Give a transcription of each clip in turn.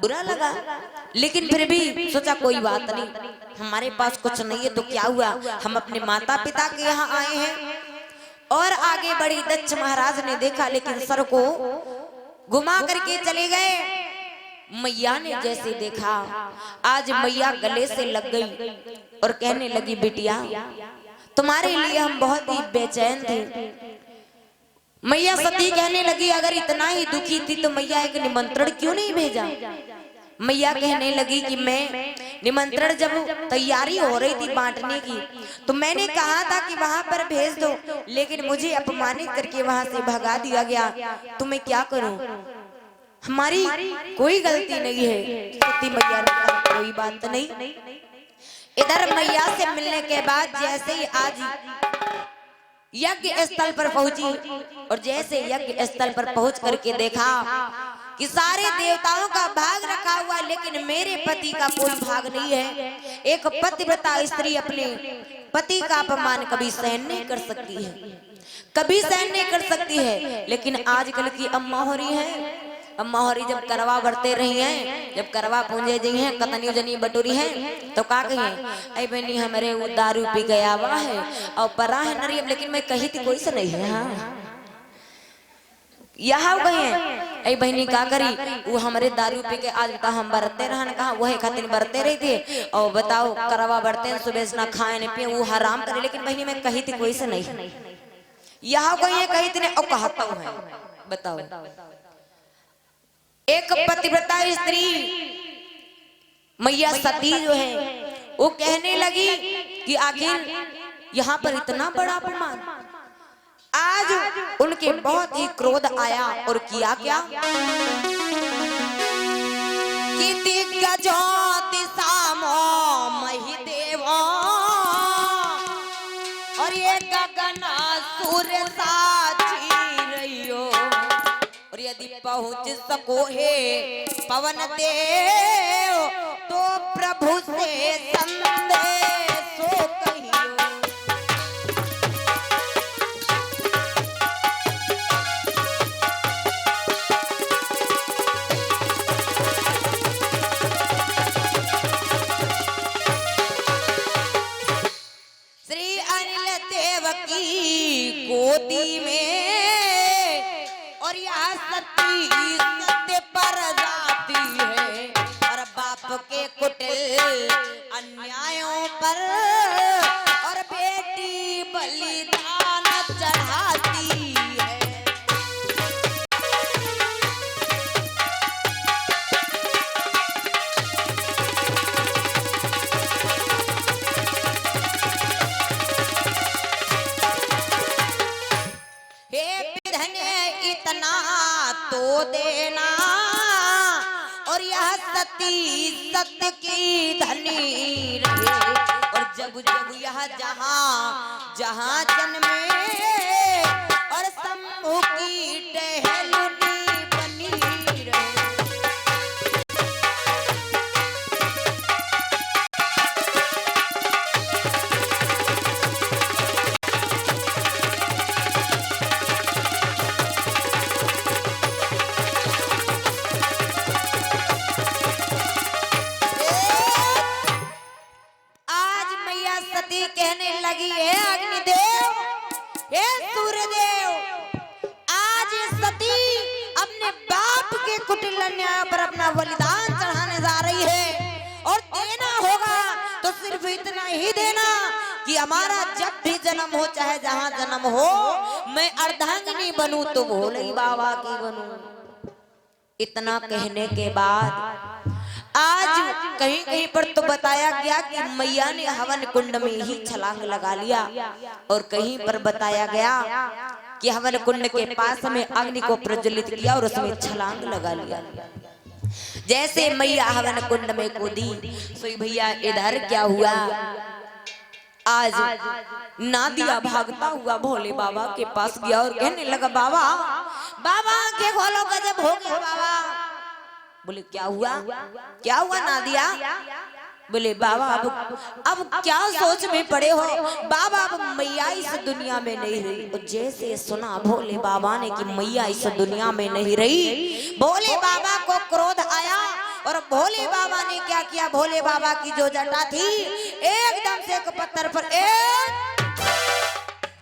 बुरा लगा, लेकिन फिर भी सोचा कोई बात नहीं, हमारे पास कुछ नहीं है तो क्या हुआ, हम अपने माता पिता के यहाँ आए हैं। और आगे बढ़ी। दक्ष महाराज ने देखा लेकिन सर को घुमा करके चले गए। मैया ने जैसे देखा, आज मैया गले से लग गई और कहने लगी, बिटिया तुम्हारे लिए हम बहुत ही बेचैन थे। मैया सती कहने लगी, अगर इतना ही दुखी थी तो मैया एक निमंत्रण क्यों नहीं भेजा। मैया कहने लगी कि मैं निमंत्रण जब तैयारी हो रही थी बांटने की तो मैंने कहा था कि वहां पर भेज दो, लेकिन मुझे अपमानित करके वहां से भगा दिया गया, तो मैं क्या करूं, हमारी कोई गलती नहीं है। सती मैया ने कहा कोई बात नहीं। इधर मैया से मिलने के बाद जैसे ही आज यज्ञ स्थल पर पहुंची और जैसे यज्ञ स्थल पर पहुंच करके देखा कि सारे देवताओं का भाग रखा हुआ, लेकिन मेरे पति का कोई भाग नहीं है। एक पतिव्रता स्त्री अपने पति का अपमान कभी सहन नहीं कर सकती है, कभी सहन नहीं कर सकती है। लेकिन आजकल की अम्मा हो रही है, अम्मा होरी जब करवा बरते रही हैं, जब करवा पूंजे जी हैं, कतनी जनी बटोरी हैं, तो का कहिए, अरे बहनी हमारे वो दारू पी गया हुआ है और परा है नरियम, लेकिन मैं कही थी कोई से नहीं है। हाँ यहाँ गए, अरे बहनी का करी, वो हमारे दारू पी के आज बता हम बरते रहन, कहा वही खातिर बरते रही थी, और बताओ करवा बरते सुबह से ना खाए न पिए, वो हराम करे, लेकिन बहनी मैं कही थी कोई से नहीं। यहाँ गई कही थी और कहता हूँ, बताओ एक पतिव्रता स्त्री मैया सती जो है वो कहने लगी कि आखिर यहाँ पर इतना बड़ा अपमान। आज उनके बहुत ही क्रोध आया और किया क्या कि दिग्गजो दिशामो महिदेवो और ये गगना सूर्य साची रहियो, और यदि पहुंच सको हे पवन देव तो प्रभु से संदेशो कहियो। श्री अनिल देव की गोदी में और यह सती सत्य पर जाती है, और बाप के कुटिल अन्यायों पर और बेटी बलिदान चढ़ाती है। इतना तो देना, और यह सती सत्य की धनी रहे, और जब जब यह जहां जहां जन्मे और शंभु की टहलनी बनी रहे। कहने लगी, हे अग्निदेव, हे सूर्यदेव, आज सती अपने बाप के कुटिल अन्याय पर अपना बलिदान चढ़ाने जा रही है, और देना होगा तो सिर्फ इतना ही देना कि हमारा जब भी जन्म हो, चाहे जहां जन्म हो, मैं अर्धांगिनी बनूं तो भोले बाबा की बनूं। इतना कहने के बाद आज कहीं कहीं पर तो बताया गया कि मैया ने हवन कुंड में ही छलांग लगा लिया, और कहीं पर बताया गया कि हवन कुंड के पास में अग्नि को प्रज्वलित किया और उसमें छलांग लगा लिया। जैसे मैया हवन कुंड में कूदी, सोई भैया इधर क्या हुआ, आज नादिया भागता हुआ भोले बाबा के पास गया और कहने लगा, बाबा बाबा आंखें खोलो, गजब हो गया बाबा। बोले क्या हुआ, क्या हुआ नादिया। बोले बाबा अब क्या सोच में पड़े हो बाबा, अब मैया इस दुनिया में नहीं रही। और जैसे सुना भोले बाबा ने कि मैया इस दुनिया में नहीं रही, भोले बाबा को क्रोध आया और भोले बाबा ने क्या किया, भोले बाबा की जो जटा थी एकदम से एक पत्थर पर एक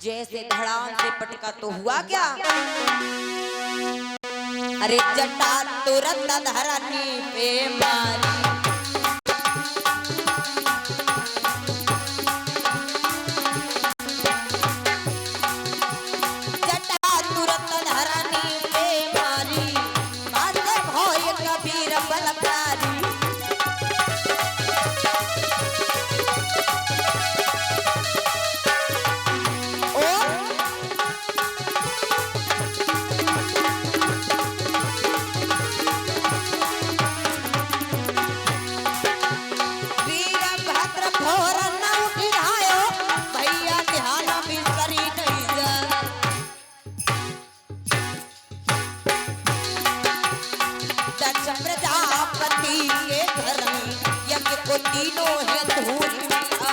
जैसे धड़ाम से पटका तो हुआ क्या, अरे जटा तुरंत धरनी पे मारी। प्रजापति के घर में यज्ञ को तीनों है धूल मिला।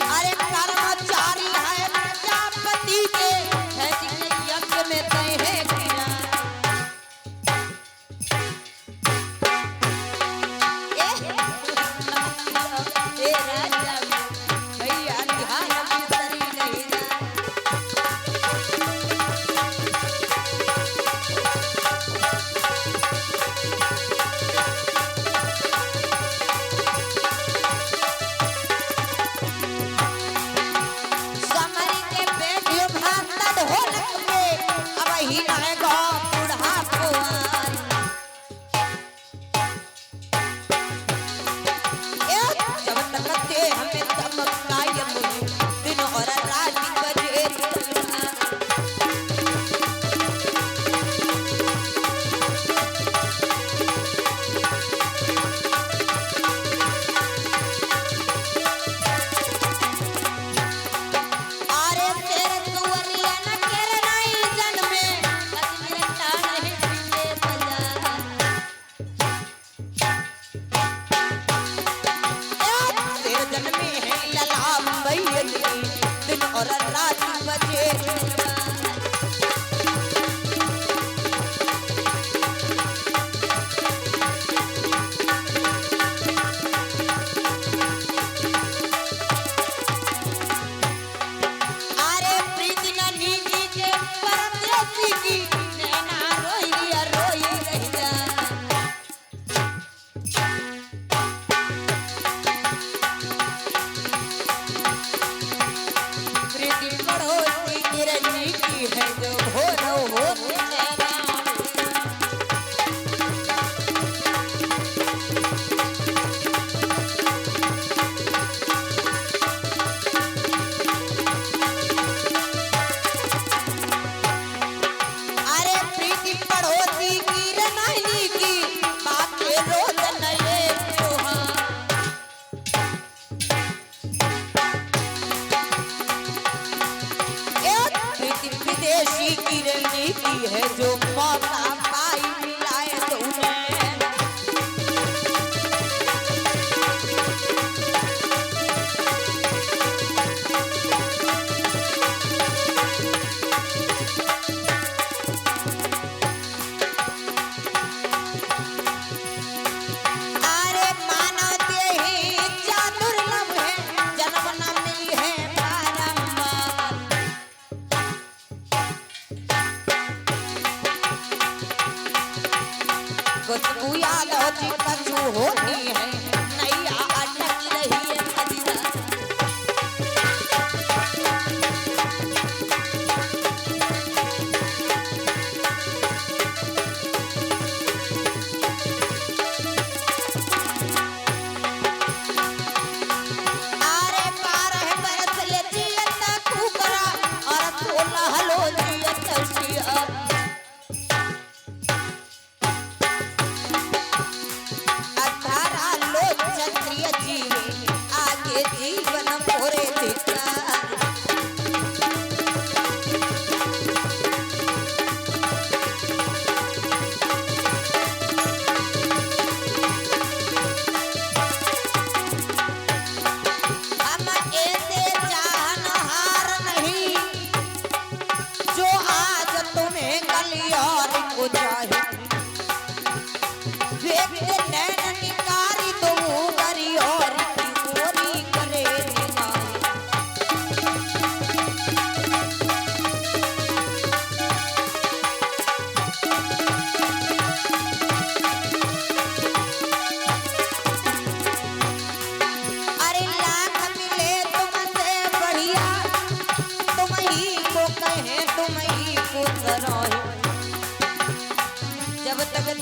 अरे कर्मचारी है प्रजापति के है जिन्हें यज्ञ में तय है किया। है जो मौका पाई मिलाए तूने। अरे मानव देही चातुर्लभ है, जन्म न मिली है बारंबार। कुछ यादव जी कछु होती है, नैया अटक रही है मदिरा। अरे 12 बरस ले जियत कुकरा और 16 लो जियत सिया। 18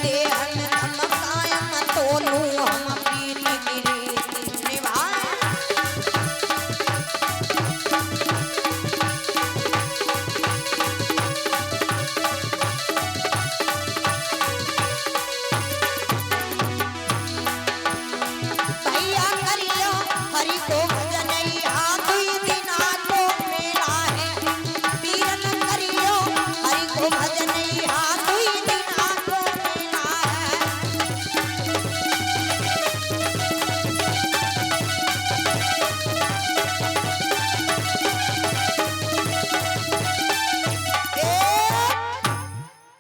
देहन हम कायम तोनू हम पीरी गिरी निभाए। भैया करियो हरि को भजनैया दुई दिना को मेला है। पीरन करियो हरि को भजनैया दुई दिना को मेला है।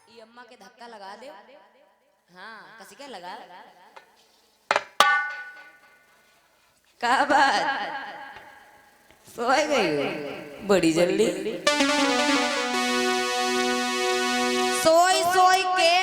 ये अम्मा के धक्का लगा दे। हाँ कसी का लगा का बात सोए गई बड़ी जल्दी। सोई सोई के